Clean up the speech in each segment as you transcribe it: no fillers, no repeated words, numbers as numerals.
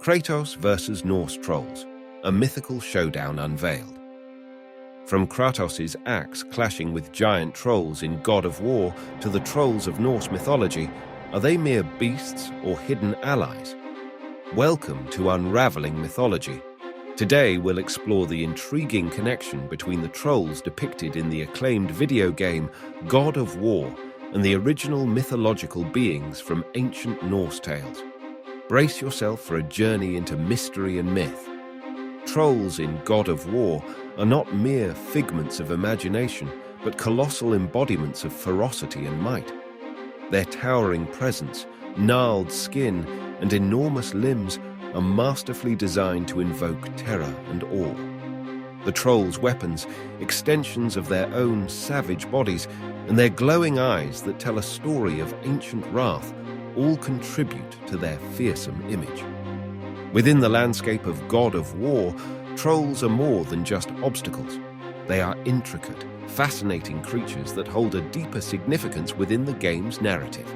Kratos versus Norse Trolls, a mythical showdown unveiled. From Kratos' axe clashing with giant trolls in God of War to the trolls of Norse mythology, are they mere beasts or hidden allies? Welcome to Unraveling Mythology. Today we'll explore the intriguing connection between the trolls depicted in the acclaimed video game God of War and the original mythological beings from ancient Norse tales. Brace yourself for a journey into mystery and myth. Trolls in God of War are not mere figments of imagination, but colossal embodiments of ferocity and might. Their towering presence, gnarled skin, and enormous limbs are masterfully designed to invoke terror and awe. The trolls' weapons, extensions of their own savage bodies, and their glowing eyes that tell a story of ancient wrath all contribute to their fearsome image. Within the landscape of God of War, trolls are more than just obstacles. They are intricate, fascinating creatures that hold a deeper significance within the game's narrative.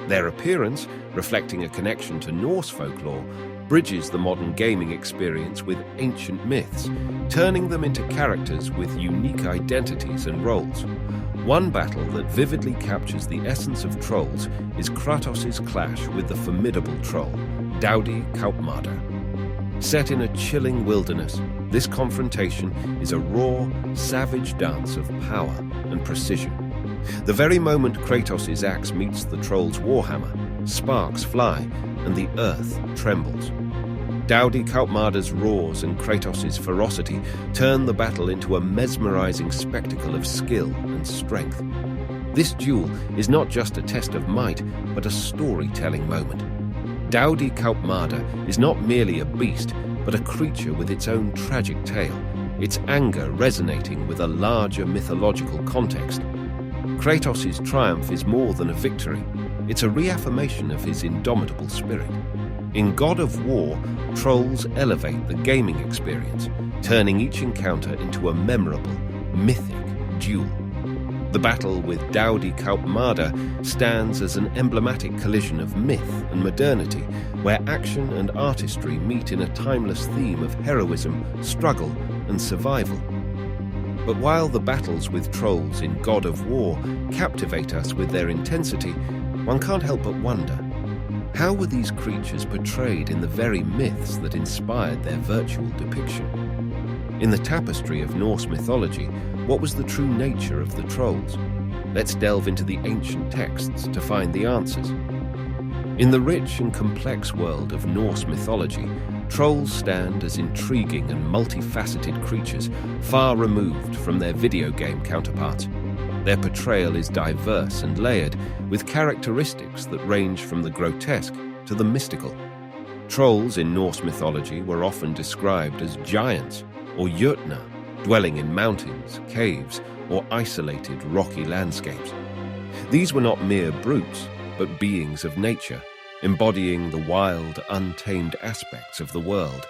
Their appearance, reflecting a connection to Norse folklore, bridges the modern gaming experience with ancient myths, turning them into characters with unique identities and roles. One battle that vividly captures the essence of trolls is Kratos' clash with the formidable troll, Daudi Kaupmardr. Set in a chilling wilderness, this confrontation is a raw, savage dance of power and precision. The very moment Kratos' axe meets the troll's warhammer, sparks fly and the earth trembles. Daudi Kaupmardr's roars and Kratos' ferocity turn the battle into a mesmerizing spectacle of skill and strength. This duel is not just a test of might, but a storytelling moment. Daudi Kaupmardr is not merely a beast, but a creature with its own tragic tale, its anger resonating with a larger mythological context. Kratos' triumph is more than a victory. It's a reaffirmation of his indomitable spirit. In God of War, trolls elevate the gaming experience, turning each encounter into a memorable, mythic duel. The battle with Daudi Kaupmardr stands as an emblematic collision of myth and modernity, where action and artistry meet in a timeless theme of heroism, struggle, and survival. But while the battles with trolls in God of War captivate us with their intensity, one can't help but wonder, how were these creatures portrayed in the very myths that inspired their virtual depiction? In the tapestry of Norse mythology, what was the true nature of the trolls? Let's delve into the ancient texts to find the answers. In the rich and complex world of Norse mythology, trolls stand as intriguing and multifaceted creatures, far removed from their video game counterparts. Their portrayal is diverse and layered, with characteristics that range from the grotesque to the mystical. Trolls in Norse mythology were often described as giants or jötnar, dwelling in mountains, caves, or isolated rocky landscapes. These were not mere brutes, but beings of nature, embodying the wild, untamed aspects of the world.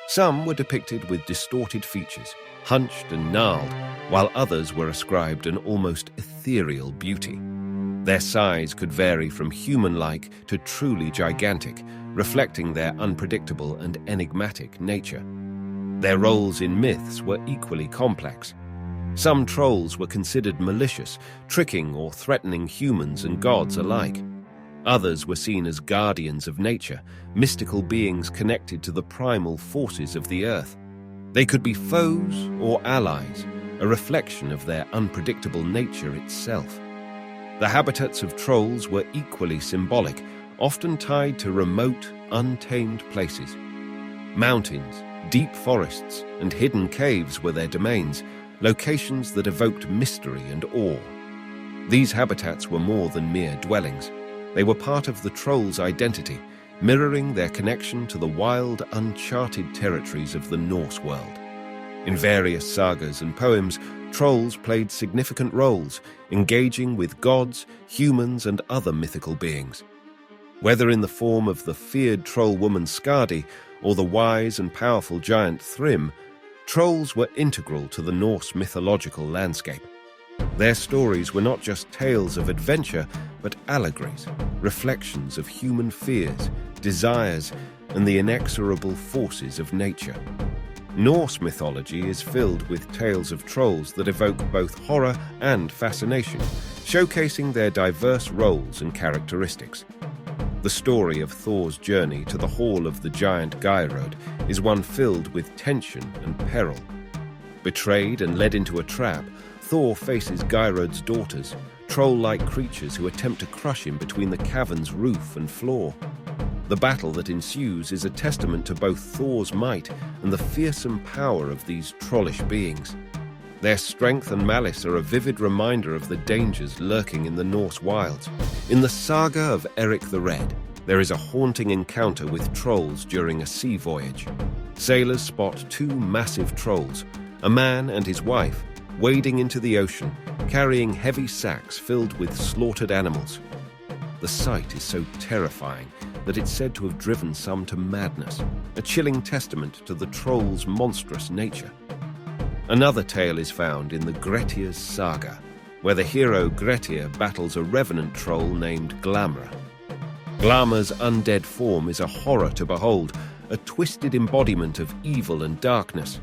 Some were depicted with distorted features, hunched and gnarled, while others were ascribed an almost ethereal beauty. Their size could vary from human-like to truly gigantic, reflecting their unpredictable and enigmatic nature. Their roles in myths were equally complex. Some trolls were considered malicious, tricking or threatening humans and gods alike. Others were seen as guardians of nature, mystical beings connected to the primal forces of the earth. They could be foes or allies, a reflection of their unpredictable nature itself. The habitats of trolls were equally symbolic, often tied to remote, untamed places. Mountains, deep forests, and hidden caves were their domains, locations that evoked mystery and awe. These habitats were more than mere dwellings. They were part of the trolls' identity, mirroring their connection to the wild, uncharted territories of the Norse world. In various sagas and poems, trolls played significant roles, engaging with gods, humans, and other mythical beings. Whether in the form of the feared troll woman Skadi or the wise and powerful giant Thrym, trolls were integral to the Norse mythological landscape. Their stories were not just tales of adventure, but allegories, reflections of human fears, desires, and the inexorable forces of nature. Norse mythology is filled with tales of trolls that evoke both horror and fascination, showcasing their diverse roles and characteristics. The story of Thor's journey to the hall of the giant Geirröd is one filled with tension and peril. Betrayed and led into a trap, Thor faces Geirröd's daughters, troll-like creatures who attempt to crush him between the cavern's roof and floor. The battle that ensues is a testament to both Thor's might and the fearsome power of these trollish beings. Their strength and malice are a vivid reminder of the dangers lurking in the Norse wilds. In the saga of Eric the Red, there is a haunting encounter with trolls during a sea voyage. Sailors spot two massive trolls, a man and his wife, wading into the ocean, carrying heavy sacks filled with slaughtered animals. The sight is so terrifying that it's said to have driven some to madness, a chilling testament to the troll's monstrous nature. Another tale is found in the Grettir's saga, where the hero Grettir battles a revenant troll named Glamra. Glamar's undead form is a horror to behold, a twisted embodiment of evil and darkness.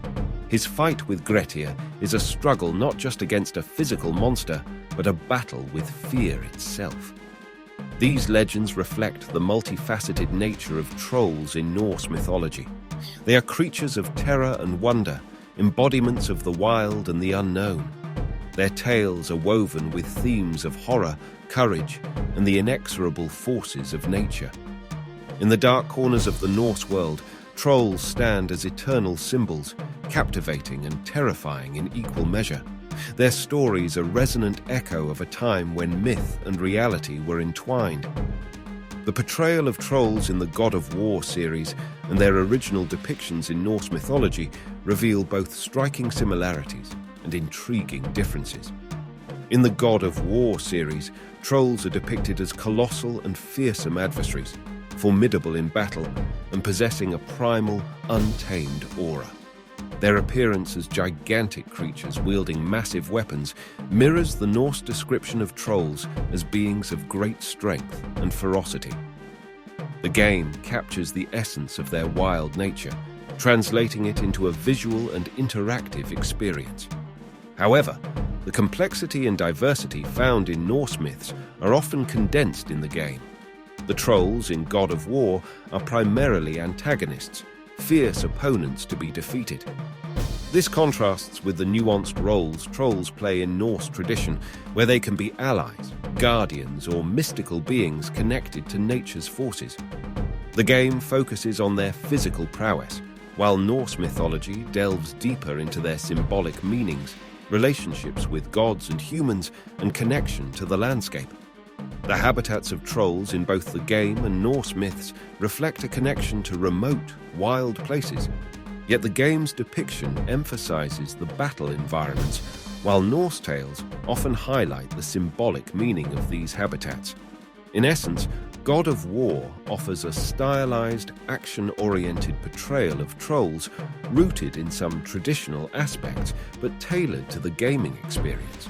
His fight with Grettir is a struggle not just against a physical monster, but a battle with fear itself. These legends reflect the multifaceted nature of trolls in Norse mythology. They are creatures of terror and wonder, embodiments of the wild and the unknown. Their tales are woven with themes of horror, courage, and the inexorable forces of nature. In the dark corners of the Norse world, trolls stand as eternal symbols, captivating and terrifying in equal measure. Their stories a resonant echo of a time when myth and reality were entwined. The portrayal of trolls in the God of War series and their original depictions in Norse mythology reveal both striking similarities and intriguing differences. In the God of War series, trolls are depicted as colossal and fearsome adversaries, formidable in battle and possessing a primal, untamed aura. Their appearance as gigantic creatures wielding massive weapons mirrors the Norse description of trolls as beings of great strength and ferocity. The game captures the essence of their wild nature, translating it into a visual and interactive experience. However, the complexity and diversity found in Norse myths are often condensed in the game. The trolls in God of War are primarily antagonists, fierce opponents to be defeated. This contrasts with the nuanced roles trolls play in Norse tradition, where they can be allies, guardians, or mystical beings connected to nature's forces. The game focuses on their physical prowess, while Norse mythology delves deeper into their symbolic meanings, relationships with gods and humans, and connection to the landscape. The habitats of trolls in both the game and Norse myths reflect a connection to remote, wild places. Yet the game's depiction emphasizes the battle environments, while Norse tales often highlight the symbolic meaning of these habitats. In essence, God of War offers a stylized, action-oriented portrayal of trolls rooted in some traditional aspects, but tailored to the gaming experience.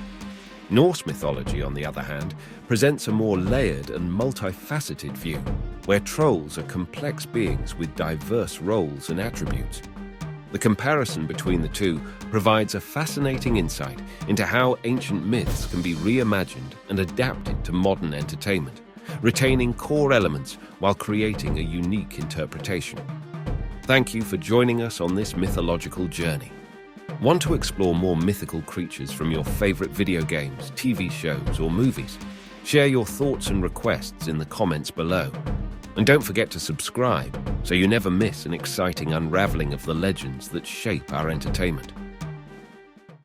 Norse mythology, on the other hand, presents a more layered and multifaceted view, where trolls are complex beings with diverse roles and attributes. The comparison between the two provides a fascinating insight into how ancient myths can be reimagined and adapted to modern entertainment, retaining core elements while creating a unique interpretation. Thank you for joining us on this mythological journey. Want to explore more mythical creatures from your favorite video games, TV shows, or movies? Share your thoughts and requests in the comments below. And don't forget to subscribe so you never miss an exciting unraveling of the legends that shape our entertainment.